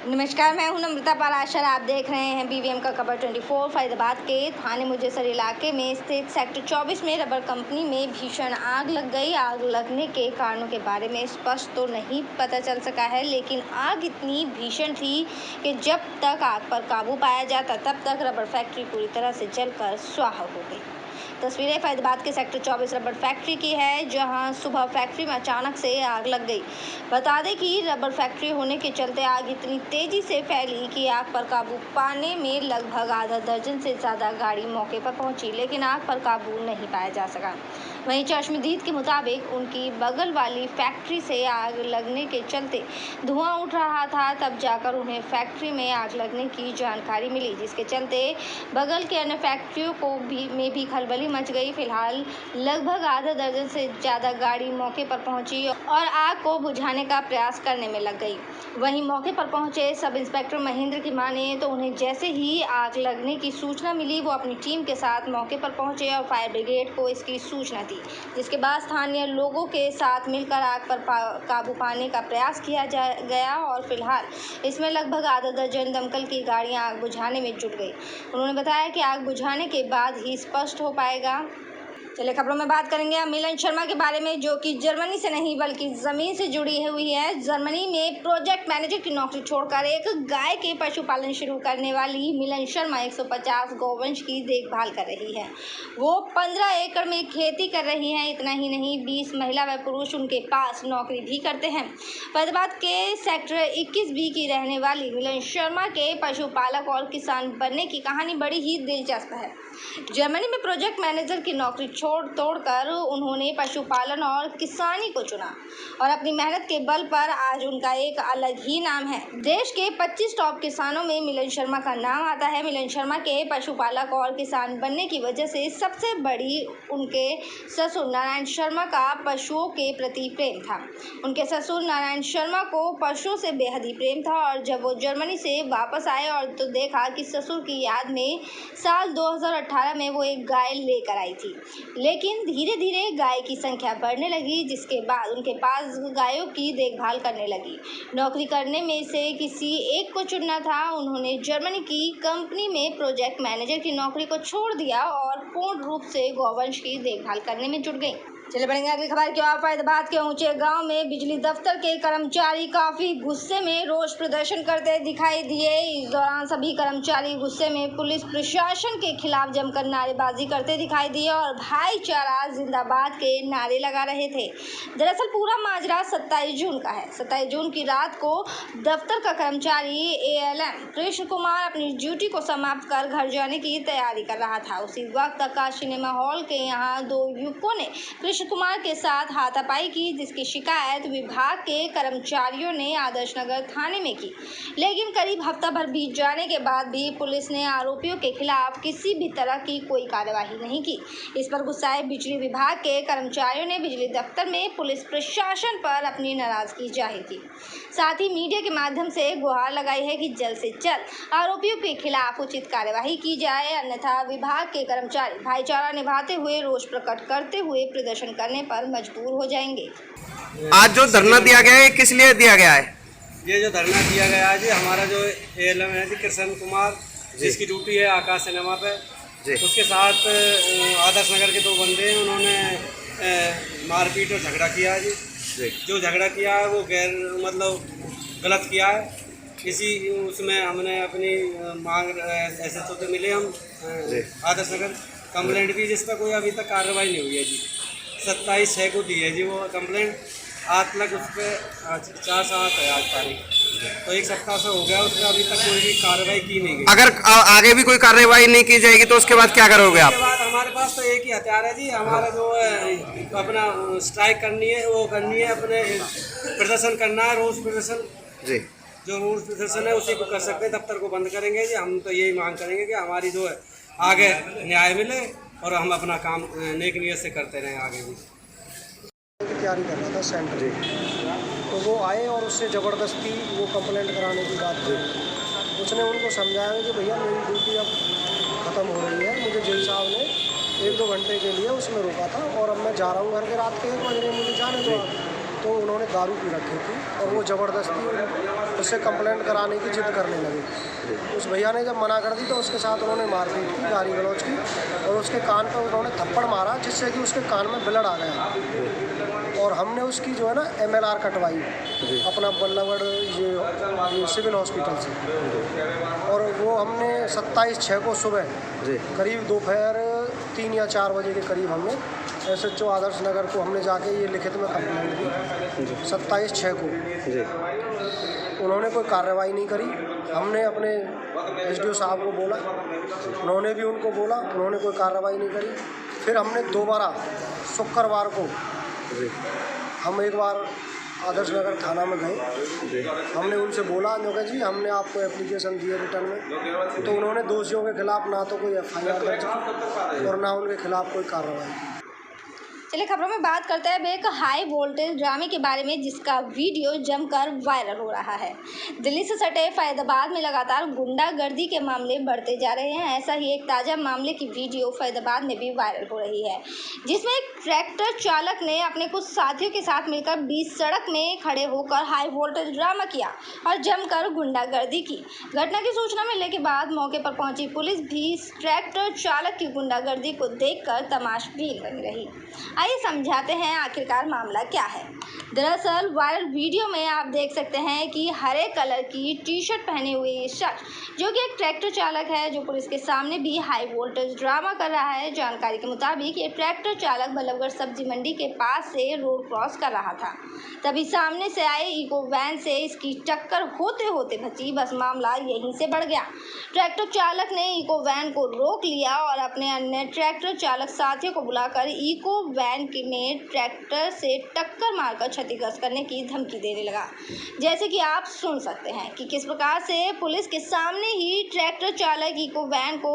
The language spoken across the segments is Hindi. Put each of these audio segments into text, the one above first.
नमस्कार, मैं हूं नम्रता पाराशर। आप देख रहे हैं बीवीएम का खबर 24। फरीदाबाद के थाने मुजेसर इलाके में स्थित सेक्टर 24 में रबर कंपनी में भीषण आग लग गई। आग लगने के कारणों के बारे में स्पष्ट तो नहीं पता चल सका है, लेकिन आग इतनी भीषण थी कि जब तक आग पर काबू पाया जाता तब तक रबर फैक्ट्री पूरी तरह से जलकर स्वाहा हो गई। तस्वीरें फरीदाबाद के सेक्टर 24 रबर फैक्ट्री की है, जहां सुबह फैक्ट्री में अचानक से आग लग गई। बता दें कि रबर फैक्ट्री होने के चलते आग इतनी तेजी से फैली कि आग पर काबू पाने में लगभग आधा दर्जन से ज़्यादा गाड़ी मौके पर पहुंची, लेकिन आग पर काबू नहीं पाया जा सका। वहीं चश्मदीद के मुताबिक उनकी बगल वाली फैक्ट्री से आग लगने के चलते धुआं उठ रहा था, तब जाकर उन्हें फैक्ट्री में आग लगने की जानकारी मिली, जिसके चलते बगल के अन्य फैक्ट्रियों में भी खलबली मच गई। फिलहाल लगभग आधा दर्जन से ज़्यादा गाड़ी मौके पर पहुंची और आग को बुझाने का प्रयास करने में लग गई। वहीं मौके पर पहुंचे सब इंस्पेक्टर महेंद्र की माने तो उन्हें जैसे ही आग लगने की सूचना मिली, वो अपनी टीम के साथ मौके पर पहुंचे और फायर ब्रिगेड को इसकी सूचना दी, जिसके बाद स्थानीय लोगों के साथ मिलकर आग पर काबू पाने का प्रयास किया गया और फिलहाल इसमें लगभग आधा दर्जन दमकल की गाड़ियां आग बुझाने में जुट गई। उन्होंने बताया कि आग बुझाने के बाद ही स्पष्ट हो पाएगा। चलिए खबरों में बात करेंगे अब मिलन शर्मा के बारे में, जो कि जर्मनी से नहीं बल्कि ज़मीन से जुड़ी हुई है। जर्मनी में प्रोजेक्ट मैनेजर की नौकरी छोड़कर एक गाय के पशुपालन शुरू करने वाली मिलन शर्मा 150 गौवंश की देखभाल कर रही है। वो 15 एकड़ में खेती कर रही हैं। इतना ही नहीं, 20 महिला व पुरुष उनके पास नौकरी भी करते हैं। फरीदाबाद के सेक्टर 21B की रहने वाली मिलन शर्मा के पशुपालक और किसान बनने की कहानी बड़ी ही दिलचस्प है। जर्मनी में प्रोजेक्ट मैनेजर की नौकरी तोड़कर उन्होंने पशुपालन और किसानी को चुना और अपनी मेहनत के बल पर आज उनका एक अलग ही नाम है। देश के 25 टॉप किसानों में मिलन शर्मा का नाम आता है। मिलन शर्मा के पशुपालक और किसान बनने की वजह से सबसे बड़ी उनके ससुर नारायण शर्मा का पशुओं के प्रति प्रेम था। उनके ससुर नारायण शर्मा को पशुओं से बेहद ही प्रेम था और जब वो जर्मनी से वापस आए और तो देखा कि ससुर की याद में साल 2018 में वो एक गाय लेकर आई थी, लेकिन धीरे धीरे गाय की संख्या बढ़ने लगी, जिसके बाद उनके पास गायों की देखभाल करने लगी। नौकरी करने में से किसी एक को चुनना था। उन्होंने जर्मनी की कंपनी में प्रोजेक्ट मैनेजर की नौकरी को छोड़ दिया और पूर्ण रूप से गौवंश की देखभाल करने में जुट गई। चलिए बढ़ेंगे अगली खबर की ओर। फरीदाबाद के ऊंचे गांव में बिजली दफ्तर के कर्मचारी काफी गुस्से में रोष प्रदर्शन करते दिखाई दिए। इस दौरान सभी कर्मचारी गुस्से में पुलिस प्रशासन के खिलाफ जमकर नारेबाजी करते दिखाई दिए और भाईचारा जिंदाबाद के नारे लगा रहे थे। दरअसल पूरा माजरा 27 जून का है। 27 जून की रात को दफ्तर का कर्मचारी ALM कृष्ण कुमार अपनी ड्यूटी को समाप्त कर घर जाने की तैयारी कर रहा था। उसी वक्त आकाश सिनेमा हॉल के यहाँ दो युवकों ने कृष्ण कुमार के साथ हाथापाई की, जिसकी शिकायत विभाग के कर्मचारियों ने आदर्श नगर थाने में की, लेकिन करीब हफ्ता भर बीत जाने के बाद भी पुलिस ने आरोपियों के खिलाफ किसी भी तरह की कोई कार्यवाही नहीं की। इस पर गुस्साए बिजली विभाग के कर्मचारियों ने बिजली दफ्तर में पुलिस प्रशासन पर अपनी नाराजगी जाहिर की। साथ ही मीडिया के माध्यम से गुहार लगाई है कि जल्द से जल्द आरोपियों के खिलाफ उचित कार्यवाही की जाए, अन्यथा विभाग के कर्मचारी भाईचारा निभाते हुए रोष प्रकट करते हुए प्रदर्शन करने पर मजबूर हो जाएंगे। आज जो धरना दिया गया है किस लिए दिया गया है? ये जो धरना दिया गया है जी, हमारा जो ALM है जी कृष्ण कुमार, जिसकी ड्यूटी है आकाश सिनेमा पे जी, उसके साथ आदर्श नगर के दो बंदे हैं, उन्होंने मारपीट और झगड़ा किया है जी। जो झगड़ा किया है वो गलत किया है। इसी उसमें हमने अपनी मांग SHO से मिले हम आदर्श नगर, कंप्लेंट भी, जिस पर कोई अभी तक कार्रवाई नहीं हुई है जी। 27/6 को दी है जी वो कंप्लेंट। आज तक उस पर 4/7 है आज तारीख, तो एक सप्ताह से हो गया, उस पर अभी तक कोई भी कार्रवाई की नहीं गई। अगर आगे भी कोई कार्रवाई नहीं की जाएगी तो उसके बाद क्या करोगे आप? उसके बाद हमारे पास तो एक ही हथियार है जी, हमारा जो है अपना स्ट्राइक करनी है, वो करनी है, अपने प्रदर्शन करना है, रोष प्रदर्शन जी। जो रोष प्रदर्शन है उसी को कर सकते हैं, दफ्तर को बंद करेंगे जी। हम तो यही मांग करेंगे कि हमारी जो है आगे न्याय मिले और हम अपना काम नेक नियत से करते रहें आगे भी। तैयारी कर रहा था सेंटर जी, तो वो आए और उससे ज़बरदस्ती वो कंप्लेंट कराने की बात की। उसने उनको समझाया कि भैया मेरी ड्यूटी अब ख़त्म हो रही है, मुझे जेल साहब ने 1-2 घंटे के लिए उसमें रोका था और अब मैं जा रहा हूँ घर के, रात के 1 बज रहे, मुझे जाने दो। तो उन्होंने दारू पी रखी थी और वो ज़बरदस्ती उससे कंप्लेंट कराने की जिद करने लगे। उस भैया ने जब मना कर दी तो उसके साथ उन्होंने मारपीट की, गाली गलौज की और उसके कान पर उन्होंने थप्पड़ मारा जिससे कि उसके कान में ब्लड आ गया। और हमने उसकी जो है ना MLR कटवाई अपना बल्लभगढ़ ये सिविल हॉस्पिटल से, और वो हमने 27/6 को सुबह करीब दोपहर 3 या 4 बजे के करीब हमने SHO आदर्श नगर को हमने जाके ये लिखित में कंप्लेंट दी 27/6 को। उन्होंने कोई कार्रवाई नहीं करी। हमने अपने SDO साहब को बोला, उन्होंने भी उनको बोला, उन्होंने कोई कार्रवाई नहीं करी। फिर हमने दोबारा शुक्रवार को हम एक बार आदर्श नगर थाना में गए। हमने उनसे बोला जी हमने आपको एप्लीकेशन दी है रिटर्न में, तो उन्होंने दोषियों के खिलाफ ना तो कोई FIR दर्ज की और ना उनके खिलाफ कोई कार्रवाई की। चलिए खबरों में बात करते हैं एक हाई वोल्टेज ड्रामे के बारे में जिसका वीडियो जमकर वायरल हो रहा है। दिल्ली से सटे फैजाबाद में लगातार गुंडागर्दी के मामले बढ़ते जा रहे हैं। ऐसा ही एक ताज़ा मामले की वीडियो फैजाबाद में भी वायरल हो रही है, जिसमें एक ट्रैक्टर चालक ने अपने कुछ साथियों के साथ मिलकर बीच सड़क में खड़े होकर हाई वोल्टेज ड्रामा किया और जमकर गुंडागर्दी की। घटना की सूचना मिलने के बाद मौके पर पहुंची पुलिस भी ट्रैक्टर चालक की गुंडागर्दी को देखकर तमाशबीन बनी रही। आइए समझाते हैं आखिरकार मामला क्या है। दरअसल वायरल वीडियो में आप देख सकते हैं कि हरे कलर की टी-शर्ट पहने हुए ये शख्स, जो कि एक ट्रैक्टर चालक है, जो पुलिस के सामने भी हाई वोल्टेज ड्रामा कर रहा है। जानकारी के मुताबिक ये ट्रैक्टर चालक बल्लभगढ़ सब्जी मंडी के पास से रोड क्रॉस कर रहा था, तभी सामने से आए इको वैन से इसकी टक्कर होते होते बची। बस मामला यहीं से बढ़ गया। ट्रैक्टर चालक ने इको वैन को रोक लिया और अपने अन्य ट्रैक्टर चालक साथियों को बुलाकर इको वैन में ट्रैक्टर से टक्कर मारकर क्षतिग्रस्त करने की धमकी देने लगा। जैसे कि आप सुन सकते हैं कि किस प्रकार से पुलिस के सामने ही ट्रैक्टर चालक इको वैन को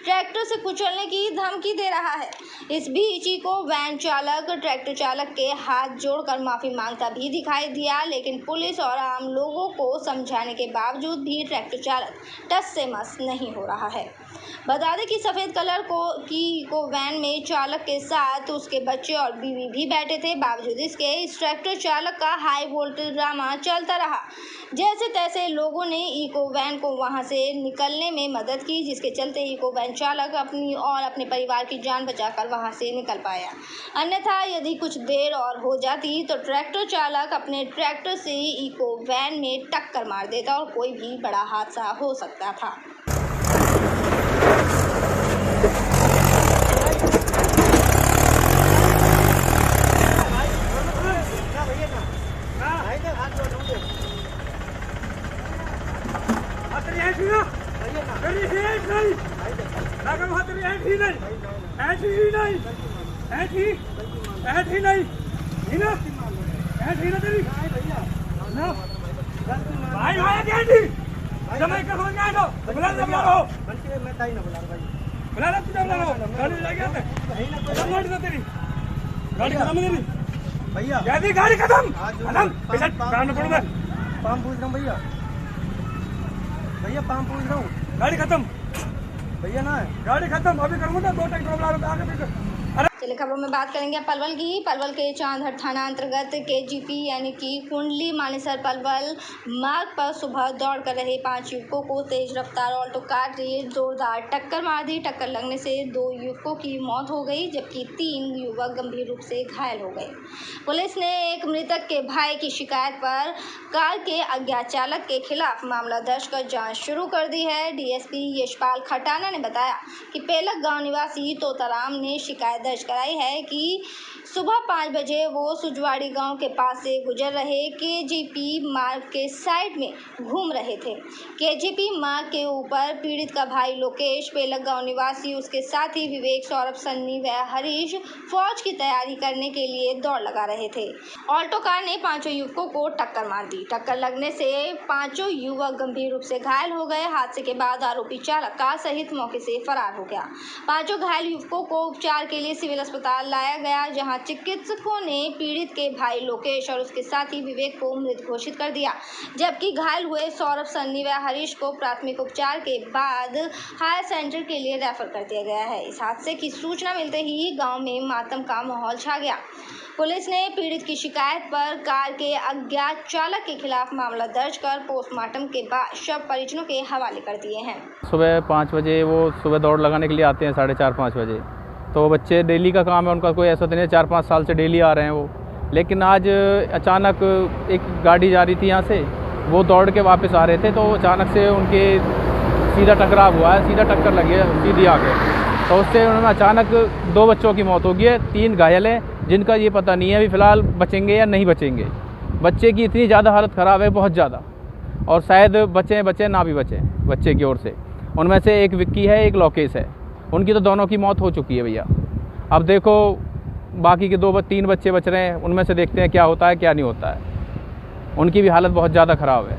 ट्रैक्टर से कुचलने की धमकी दे रहा है। इस बीच इको वैन चालक ट्रैक्टर चालक के हाथ जोड़कर माफी मांगता भी दिखाई दिया, लेकिन पुलिस और आम लोगों को समझाने के बावजूद भी ट्रैक्टर चालक टस से मस नहीं हो रहा है। बता दें कि सफ़ेद कलर की इको वैन में चालक के साथ उसके बच्चे और बीवी भी बैठे थे। बावजूद इसके इस ट्रैक्टर चालक का हाई वोल्टेज ड्रामा चलता रहा। जैसे तैसे लोगों ने इको वैन को वहां से निकलने में मदद की, जिसके चलते इको वैन चालक अपनी और अपने परिवार की जान बचाकर वहां से निकल पाया। अन्यथा यदि कुछ देर और हो जाती तो ट्रैक्टर चालक अपने ट्रैक्टर से इको वैन में टक्कर मार देता और कोई भी बड़ा हादसा हो सकता था। गाड़ी खत्म पाम पूछ रहा हूँ भैया पाम पूछ रहा हूँ। गाड़ी खत्म भैया ना, गाड़ी खत्म अभी करूँगा 2 ट्रैक्टर आगे पीछे। चलिए खबरों में बात करेंगे पलवल की। पलवल के चांदहट थाना अंतर्गत KGP यानी कि कुंडली मानेसर पलवल मार्ग पर सुबह दौड़ कर रहे 5 युवकों को तेज रफ्तार ऑल्टो कार ने जोरदार टक्कर मार दी। टक्कर लगने से 2 युवकों की मौत हो गई, जबकि 3 युवक गंभीर रूप से घायल हो गए। पुलिस ने एक मृतक के भाई की शिकायत पर कार के अज्ञात चालक के खिलाफ मामला दर्ज कर जाँच शुरू कर दी है। DSP यशपाल खटाना ने बताया कि पेलक गाँव निवासी तोताराम ने शिकायत दर्ज कराई है कि सुबह 5 बजे वो सुजवाड़ी गांव के पास से गुजर रहे KGP मार्ग के साइड में घूम रहे थे। KGP मार्ग के ऊपर पीड़ित का भाई लोकेश, पेलक गांव निवासी, उसके साथी विवेक, सौरभ, सन्नी व हरीश फौज की तैयारी करने के लिए दौड़ लगा रहे थे। ऑल्टो कार ने 5 युवकों को टक्कर मार दी। टक्कर लगने से 5 युवक गंभीर रूप से घायल हो गए। हादसे के बाद आरोपी चालक कार सहित मौके से फरार हो गया। 5 घायल युवकों को उपचार के लिए सिविल अस्पताल लाया गया, जहां चिकित्सकों ने पीड़ित के भाई लोकेश और उसके साथी विवेक को मृत घोषित कर दिया, जबकि घायल हुए सौरभ, सन्नी व हरीश को प्राथमिक उपचार के बाद हायर सेंटर के लिए रेफर कर दिया गया है। इस हादसे की सूचना मिलते ही गांव में मातम का माहौल छा गया। पुलिस ने पीड़ित की शिकायत पर कार के अज्ञात चालक के खिलाफ मामला दर्ज कर पोस्टमार्टम के बाद शव परिजनों के हवाले कर दिए हैं। सुबह 5 बजे वो सुबह दौड़ लगाने के लिए आते हैं, 4:30-5 बजे। तो बच्चे डेली का काम है उनका, कोई ऐसा तो नहीं है, 4-5 साल से डेली आ रहे हैं वो। लेकिन आज अचानक एक गाड़ी जा रही थी यहाँ से, वो दौड़ के वापस आ रहे थे, तो अचानक से उनके सीधा टकराव हुआ है, सीधा टक्कर लगी है सीधी आके। तो उससे उन्होंने अचानक 2 बच्चों की मौत हो गई है, 3 घायल हैं, जिनका ये पता नहीं है अभी फ़िलहाल बचेंगे या नहीं बचेंगे। बच्चे की इतनी ज़्यादा हालत ख़राब है, बहुत ज़्यादा, और शायद बचे ना भी बचे बच्चे की ओर से। उनमें से एक विक्की है, एक लोकेश है, उनकी तो दोनों की मौत हो चुकी है भैया। अब देखो बाकी के 2-3 बच्चे बच रहे हैं, उनमें से देखते हैं क्या होता है क्या नहीं होता है। उनकी भी हालत बहुत ज़्यादा ख़राब है,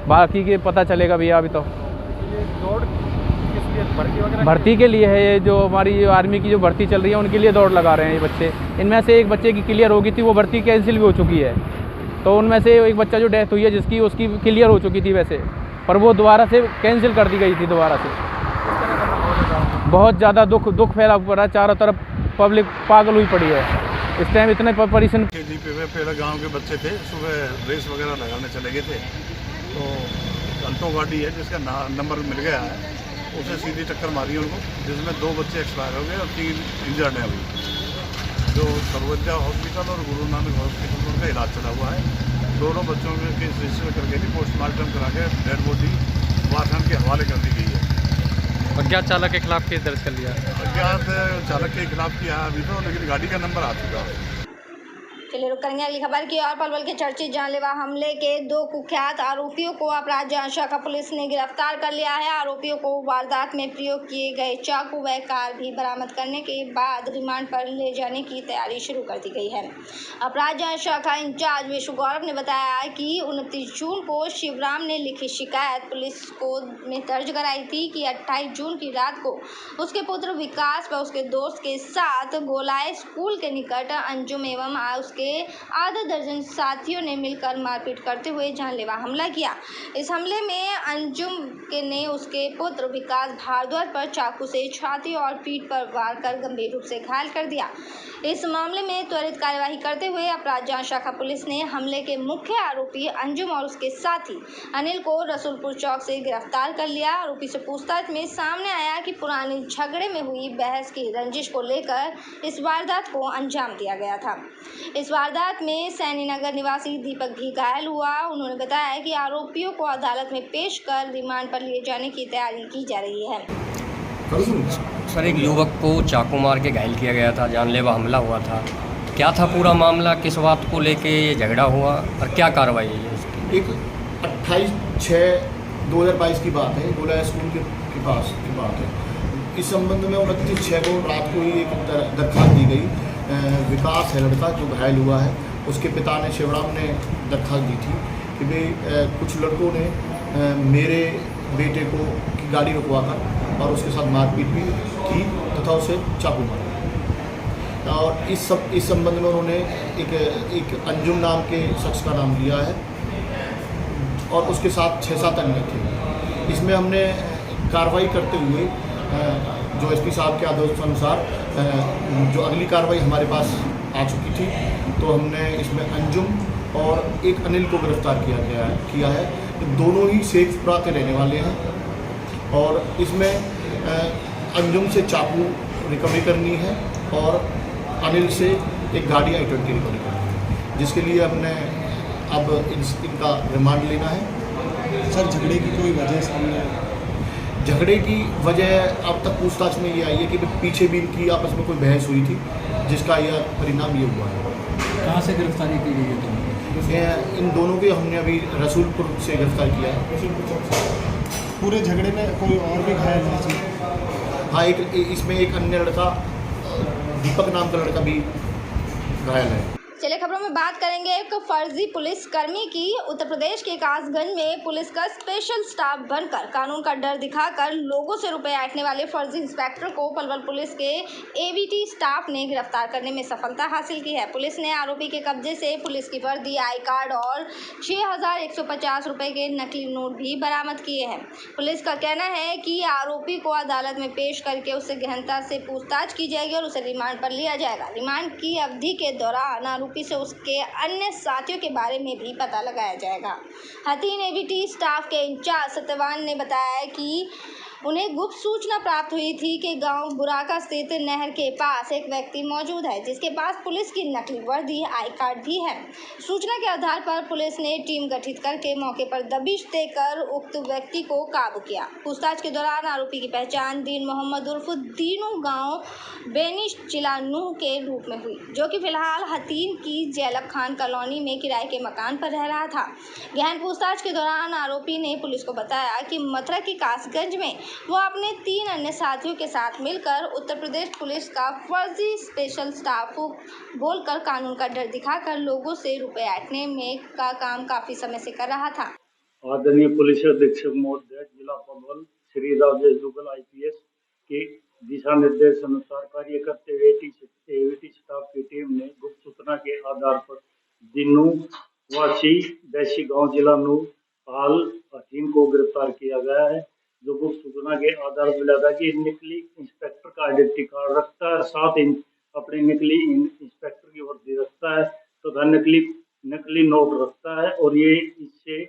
बाकी के पता चलेगा भैया। अभी तो ये दौड़ किस लिए, भर्ती वगैरह? भर्ती के लिए है, ये जो हमारी आर्मी की जो भर्ती चल रही है उनके लिए दौड़ लगा रहे हैं ये बच्चे। इनमें से एक बच्चे की क्लियर हो गई थी, वो भर्ती कैंसिल भी हो चुकी है। तो उनमें से एक बच्चा जो डेथ हुई है जिसकी, उसकी क्लियर हो चुकी थी वैसे, पर वो दोबारा से कैंसिल कर दी गई थी दोबारा से। बहुत ज़्यादा दुख फैला पड़ा, चारों तरफ पब्लिक पागल हुई पड़ी है इस टाइम, इतने परेशान। पहले गांव के बच्चे थे, सुबह रेस वगैरह लगाने चले गए थे, तो अल्टो गाड़ी है जिसका नंबर मिल गया है, उसे सीधी टक्कर मारी उनको, जिसमें 2 बच्चे एक्सपायर हो गए और 3 इंजर्ड हैं अभी, जो सरवज्जा हॉस्पिटल और गुरु नानक हॉस्पिटल में उनका इलाज चला हुआ है। दोनों बच्चों में केस रजिस्टर करके भी पोस्टमार्टम करा के डेड बॉडी वाहन के हवाले कर दी गई है। अज्ञात चालक के खिलाफ केस दर्ज कर लिया है। अज्ञात चालक के खिलाफ किया है अभी तो, लेकिन गाड़ी का नंबर आ चुका है। चलिए रुक करेंगे अगली खबर की। और पलवल के चर्चित जानलेवा हमले के 2 कुख्यात आरोपियों को अपराध जांच शाखा पुलिस ने गिरफ्तार कर लिया है। आरोपियों को वारदात में प्रयोग किए गए चाकू व कार भी बरामद करने के बाद रिमांड पर ले जाने की तैयारी शुरू कर दी गई है। अपराध जांच शाखा इंचार्ज विश्व गौरव ने बताया कि 29 जून को शिवराम ने लिखित शिकायत पुलिस को में दर्ज कराई थी कि 28 जून की रात को उसके पुत्र विकास व उसके दोस्त के साथ गोलाय स्कूल के निकट अंजुम एवं उसके आधा दर्जन साथियों ने मिलकर मारपीट करते हुए जानलेवा हमला किया। इस हमले में अंजुम ने उसके पुत्र विकास भारद्वाज पर चाकू से छाती और पीठ पर वार कर गंभीर रूप से घायल कर दिया। इस मामले में त्वरित कार्यवाही करते हुए अपराध जांच शाखा पुलिस ने हमले के मुख्य आरोपी अंजुम और उसके साथी अनिल को रसूलपुर चौक से गिरफ्तार कर लिया। आरोपी से पूछताछ में सामने आया कि पुराने झगड़े में हुई बहस की रंजिश को लेकर इस वारदात को अंजाम दिया गया था। इस वारदात में सैनी नगर निवासी दीपक भी घायल हुआ। उन्होंने बताया कि आरोपियों को अदालत में पेश कर रिमांड पर लिए जाने की तैयारी की जा रही है। सर, एक युवक को चाकू मार के घायल किया गया था, जानलेवा हमला हुआ था। क्या था पूरा मामला, किस बात को लेके ये झगड़ा हुआ और क्या कार्रवाई है इसकी? एक 28/6/2022 की बात है, गोला स्कूल के पास की बात है। इस संबंध में 29/6 को रात को ही एक दरख्वास्त दी गई। विकास है लड़का जो घायल हुआ है, उसके पिता ने शिवराम ने दरख्वास्त दी थी कि भाई कुछ लड़कों ने मेरे बेटे को की गाड़ी रुकवा कर और उसके साथ मारपीट भी की तथा उसे चाकू मारा। और इस संबंध में उन्होंने एक अंजुम नाम के शख्स का नाम लिया है और उसके साथ 6-7 अन्य थे। इसमें हमने कार्रवाई करते हुए जो एसपी साहब के आदेश अनुसार जो अगली कार्रवाई हमारे पास आ चुकी थी, तो हमने इसमें अंजुम और एक अनिल को गिरफ्तार किया है। दोनों ही शेखपुरा के रहने वाले हैं और इसमें अंजुम से चाकू रिकवरी करनी है और अनिल से एक गाड़ी i20 रिकवरी करनी है, जिसके लिए हमने अब इनका रिमांड लेना है। सर, झगड़े की कोई वजह सामने? झगड़े की वजह अब तक पूछताछ में ये आई है कि पीछे भी इनकी आपस में कोई बहस हुई थी, जिसका यह परिणाम ये हुआ है। कहाँ से गिरफ्तारी की गई है? इन दोनों के हमने अभी रसूलपुर से गिरफ्तार किया है। पूरे झगड़े में कोई और भी घायल है? हाँ, इसमें एक अन्य लड़का दीपक नाम का लड़का भी घायल है। चलिए खबरों में में बात करेंगे एक फर्जी पुलिसकर्मी की। उत्तर प्रदेश के कासगंज में पुलिस का स्पेशल स्टाफ बनकर कानून का डर दिखाकर लोगों से रुपए ऐंठने वाले फर्जी इंस्पेक्टर को पलवल पुलिस के एवीटी स्टाफ ने गिरफ्तार करने में सफलता हासिल की है। पुलिस ने आरोपी के कब्जे से पुलिस की वर्दी, आई कार्ड और 6,150 रुपए के नकली नोट भी बरामद किए हैं। पुलिस का कहना है कि आरोपी को अदालत में पेश करके उससे गहनता से पूछताछ की जाएगी और उसे रिमांड पर लिया जाएगा। रिमांड की अवधि के दौरान आरोपी से उसके अन्य साथियों के बारे में भी पता लगाया जाएगा। हथीन एवीटी स्टाफ के इंचार्ज सत्यवान ने बताया कि उन्हें गुप्त सूचना प्राप्त हुई थी कि गांव बुराका स्थित नहर के पास एक व्यक्ति मौजूद है जिसके पास पुलिस की नकली वर्दी, आई कार्ड भी है। सूचना के आधार पर पुलिस ने टीम गठित करके मौके पर दबिश देकर उक्त व्यक्ति को काबू किया। पूछताछ के दौरान आरोपी की पहचान दीन मोहम्मद उर्फ दीनू गांव बेनिश जिला नूह के रूप में हुई, जो कि फिलहाल हथीन की जैलब खान कॉलोनी में किराए के मकान पर रह रहा था। गहन पूछताछ के दौरान आरोपी ने पुलिस को बताया कि मथुरा के कासगंज में वो अपने 3 अन्य साथियों के साथ मिलकर उत्तर प्रदेश पुलिस का फर्जी स्पेशल स्टाफ बोलकर कानून का डर दिखाकर लोगों से रुपए ऐंठने में का काम काफी समय से कर रहा था। आदरणीय पुलिस अधीक्षक महोदय जिला पलवल श्री राजेश दुग्गल IPS के दिशा निर्देश अनुसार कार्य करते हुए एवीटी स्टाफ की टीम ने गुप्त सूचना के आधार पर दिनू वासी देशी गांव जिला नूह हाल हथीन को गिरफ्तार किया गया है, जो गुप्त सूचना के आधार पर मिला था कि नकली इंस्पेक्टर का आइडेंटिटी कार्ड रखता है और साथ ही अपनी नकली इंस्पेक्टर की वर्दी रखता है तथा नकली नोट रखता है और ये इससे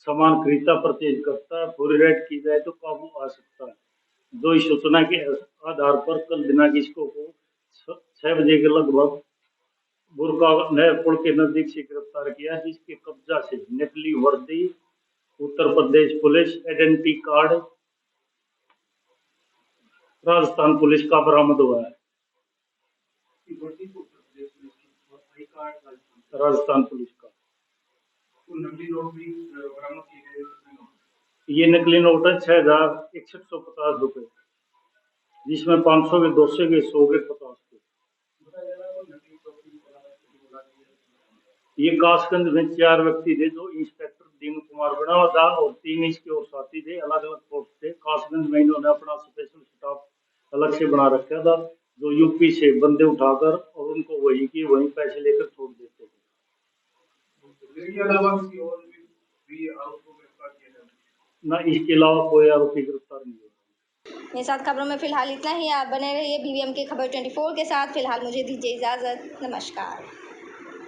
सामान खरीदता परचेज करता है। पूरी रेड की जाए तो काबू आ सकता है। जो इस सूचना के आधार पर कल दिनांक इसको 6 बजे के लगभग बुरका नहर पुल के नजदीक से गिरफ्तार किया, जिसके कब्जा से नकली वर्दी, Uttar Pradesh police identity card Rajasthan police का बरामद हुआ है। राजस्थान पुलिस का नकली नोट भी बरामद किए गए। ये नकली नोट है 6,150 रुपए, जिसमें 500 के, 200 के, 100 के, 50 के। ये कासगंज में 4 व्यक्ति थे जो इंस्पेक्टर दीनू कुमार बना हुआ था और 3 इसके और साथी थे, अलग अलग पोस्ट थे। कासगंज में इन्होंने अपना स्पेशल स्टाफ अलग से बना रखा था, जो यूपी से बंदे उठाकर और उनको वहीं पैसे लेकर छोड़ देते थे। ना इसके अलावा कोई आरोपी गिरफ्तार नहीं हुआ। मेरे साथ खबरों में फिलहाल इतना ही। आप बने रहिए BVM के खबर 24 के साथ। फिलहाल मुझे दीजिए इजाजत। नमस्कार।